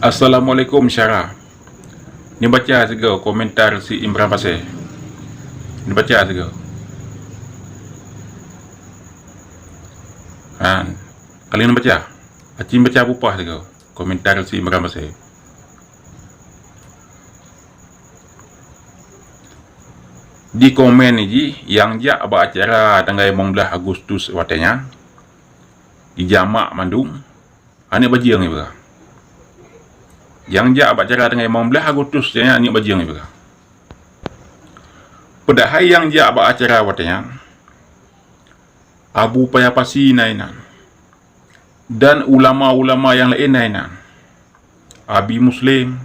Assalamualaikum Syara. Ni baca juga komentar si Imran Pasir. Ni baca juga. Han. Kali ni baca. Acim baca apa juga komentar si Imran Pasir. Di komen ni ji yang jak abak acara tanggal 15 Agustus watanya di Jamak Mandung. Ani bajiang ni berah. Yang jak abak acara tanggal 15 Agustus janya ani bajiang ni berah. Padahal yang jak abak acara watanya Abu Payapasi nainan dan ulama-ulama yang lain nainan. Abi Muslim,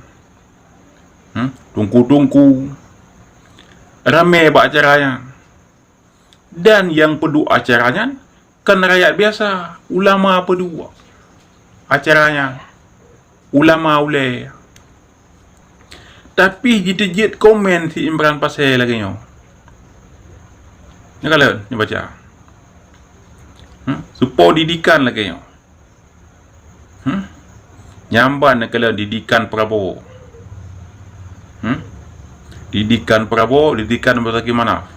tungku-tungku, ramai buat acaranya. Dan yang pedu acaranya kan rakyat biasa, ulama pedu acaranya, ulama ulai. Tapi jit komen si Imran Pasir lagi nyo. Ni kalau ni baca. Supaya didikan lagi nyo. Nyamban kalau didikan Prabowo. Didikan Prabowo, didikan Muzakir Manaf.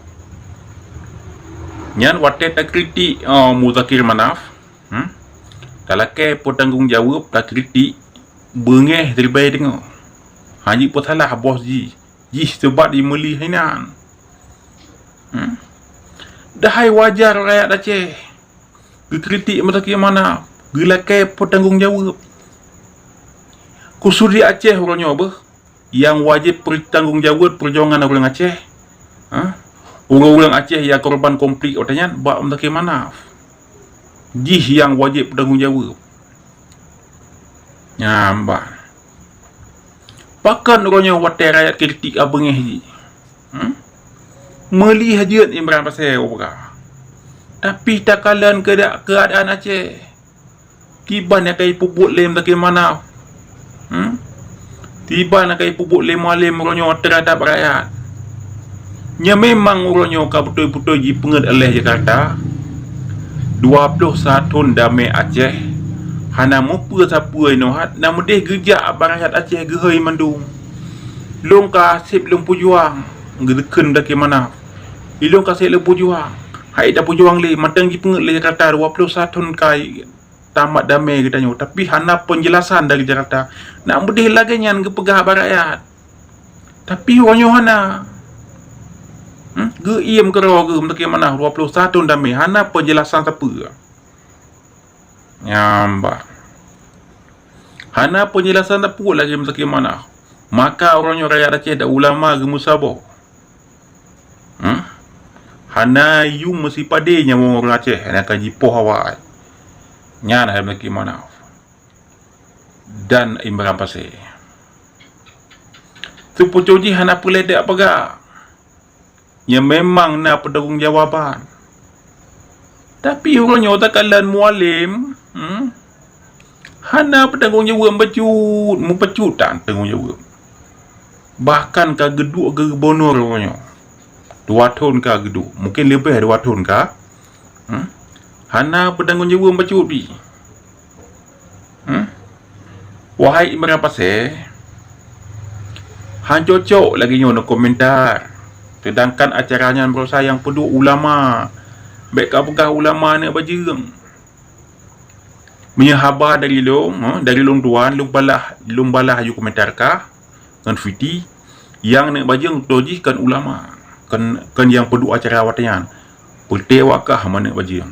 Nyan wate tak kritik Muzakir Manaf. Talakai pun tanggungjawab tak kritik bengeh terbaik tengok. Haji pun salah bos ji. Ji sebab di meli hinan. Dahai wajar rakyat Aceh. Kritik Muzakir Manaf. Gelakai pun tanggungjawab. Kusudi Aceh orangnya apa? Yang wajib bertanggungjawab perjuangan orang Aceh. Orang-orang Aceh yang korban konflik otanya buat Muzakir Manaf. Jih yang wajib bertanggungjawab. Nyambak. Pakan orangnya watai rakyat kritik abengeh ji. Meli hajat Imran Pasir apa? Tapi tak kalan keadaan Aceh. Tiba nak kai pupuk lem Muzakir Manaf. Tiba nak kai pupuk lem alim orangnya terhadap rakyat. Nya memang orangnya ka betul-betul ji penget oleh Jakarta. 21 tahun damai Aceh. Hana mupa siapa inohat nama deh gejak rakyat Aceh gehoi mandung. Long kasih belum pujuang ngedeken Muzakir Manaf. Ilong kasih le pujuang. Hai dah pujuang le matang ji penget le Jakarta 21 tahun kai tamat damai katanya. Tapi hana penjelasan dari Jakarta. Nak bedih lagi nyan ke pegah rakyat. Tapi orangnya hana. Geiem ke rawa ke Muzakir Manaf 21 tahun damai. Hana penjelasan siapa. Nyambak. Hana penjelasan tak pun lagi Muzakir Manaf. Maka orangnya rakyat Aceh dah ulama ke musabah. Hana yu mesti padenya orang Aceh. Hana kaji poh awal. Nyan hai Muzakir Manaf. Dan Imran Pasir. Tu pucuji hana peledek pegak. Yang memang nak bertanggungjawab. Tapi orangnya takalan mualim. Hana bertanggungjawab bercut. Mempecut tak tanggungjawab. Bahkan ka geduk ke bonor orangnya. 2 tahun ka geduk. Mungkin lebih 2 tahun ka. Hana bertanggungjawab bercut bi. Wahai Imran Pasir. Han cocok lagi nyo komentar. Sedangkan acaranya berusaha yang pedu ulama. Baik apakah ulama ni bajeng. Menyahabar dari long tuan, long balah you komentar kah dengan Fiti yang nak bajeng toji kan ulama. Kan yang pedu acara watayan. Peltewak kah mana bajeng.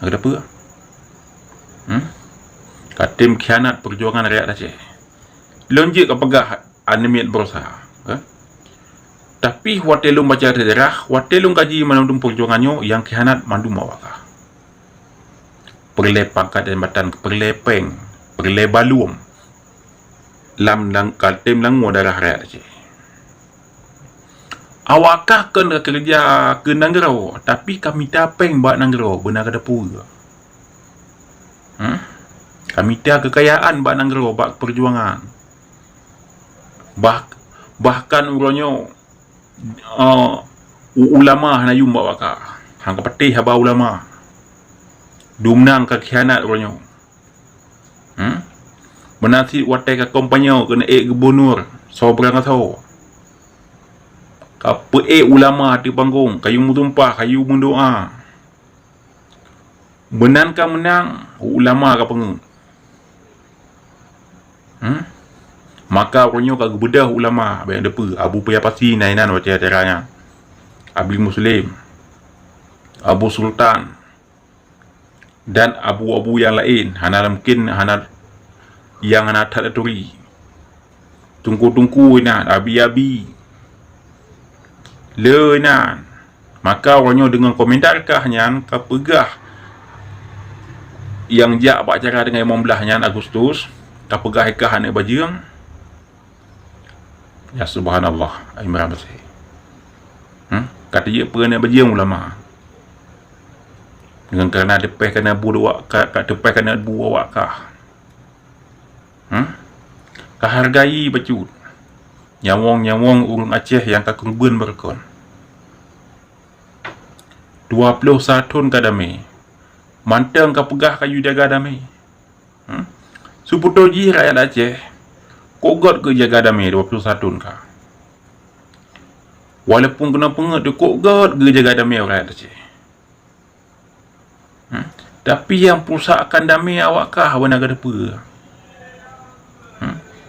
Ada apa? Katim khianat perjuangan rakyat Aceh. Lonjik apakah animit berusaha. Tapi watelung baca sejarah, watelung kaji manudum perjuangannya yang khianat mandum awakah. Perlai pangkat dan batan perlepeng, perlai balum. Lam katim langu darah rakyat Aceh. Awakah kena kerja ke Nanggero, tapi kami tapeng buat Nanggero, benar kata pura. Kami tak kekayaan buat Nanggero, buat perjuangan. Bahkan urangnya ulama hana yum bawa ka. Hang kapatih haba ulama. Dumnang ka khianat orangnya. menasi watai ka kompanyo kena gubernur sobrang atau ka ulama di panggung kayu mutumpah kayu mendoa benan ka menang ulama ka pengen maka orangnya ka bedah ulama baik depa Abu Payapasi nainan macam caranya Abi Muslim Abu Sultan dan abu-abu yang lain hana mungkin hana yang hana taduri tungku-tungku inan abi-abi le inan maka orangnya dengan komentar kahnya ka pegah yang jak buat cara dengan 15 Agustus ka pegah ikah anak bajang ya subhanallah Imran Basir kata dia pernah bajang ulama dengan kerana depan kena buat kat depan kena buat kah hargai bacut nyawang urang Aceh yang kakurban berkon 21 kadame mantang ka pegah kayu jaga damai suputoji rakyat Aceh kogot ke jaga damai 21 ka walaupun kena pengat dia kogot ke jaga damai rakyat Aceh tapi yang perusahaan damai awak kah benar ke depa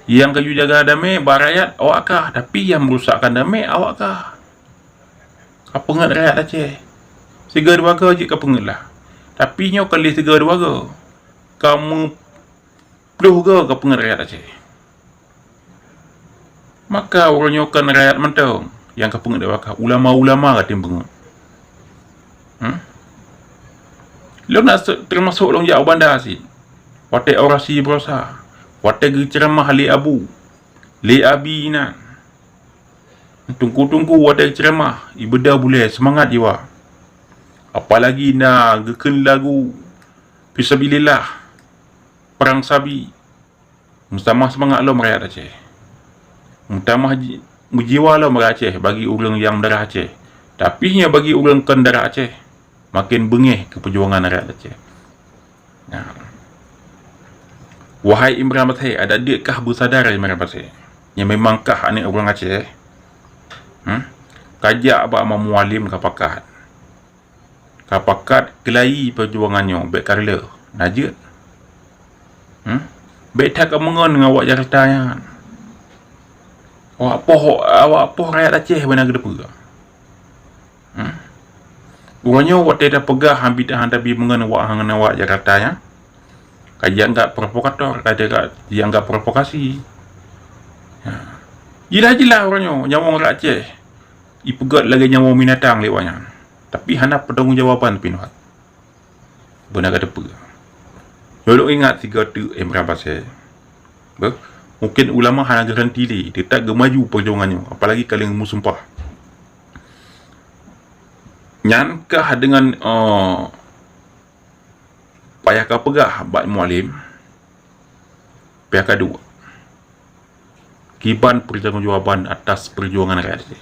yang kayu jaga damai barakyat awak kah tapi yang merusakkan damai awak kah ka pengat rakyat Aceh segera warga je ka pengat lah tapi nyo kali segera warga kamu peluh ke pengat rakyat Aceh maka orangnya kan rakyat mentang yang ka pengat awak ulama-ulama ka tim pengat lo nak termasuk long jauh bandar si watai orasi berosa watai ceramah li abu li abi nan tunggu watai ceramah ibadah boleh semangat jiwa apalagi nak geken lagu fisabilillah perang sabi mustamah semangat lo rakyat Aceh mustamah jiwa lo rakyat Aceh bagi orang yang darah Aceh tapi nya bagi orang kan darah Aceh makin bengih ke perjuangan rakyat Aceh. Wahai Imran Basir, ada dekkah bersadar Imran Basir yang memangkah anak orang Aceh kajak abak mamualim kapakat kelai perjuangannya baik karla najat baik tak mengon dengan awak jaratanya awak poh rakyat Aceh benar ke depa orangnya waktu dah pegah hampir dah hantabi mengenai awak Jakarta ya kajian enggak provokator kata dia enggak provokasi jelas orangnya nyawang rakyat Aceh ipegat lagi nyawang binatang lewatnya tapi hana pertanggungjawaban pinuhat benar kata apa yolo ingat 3 Imran Basir mungkin ulama hana garanti dia tak gemaju perjuangannya apalagi kali musumpah nyankah dengan payah ka pegah bak mualim pihak kedua kiban pertanggungjawaban atas perjuangan rakyat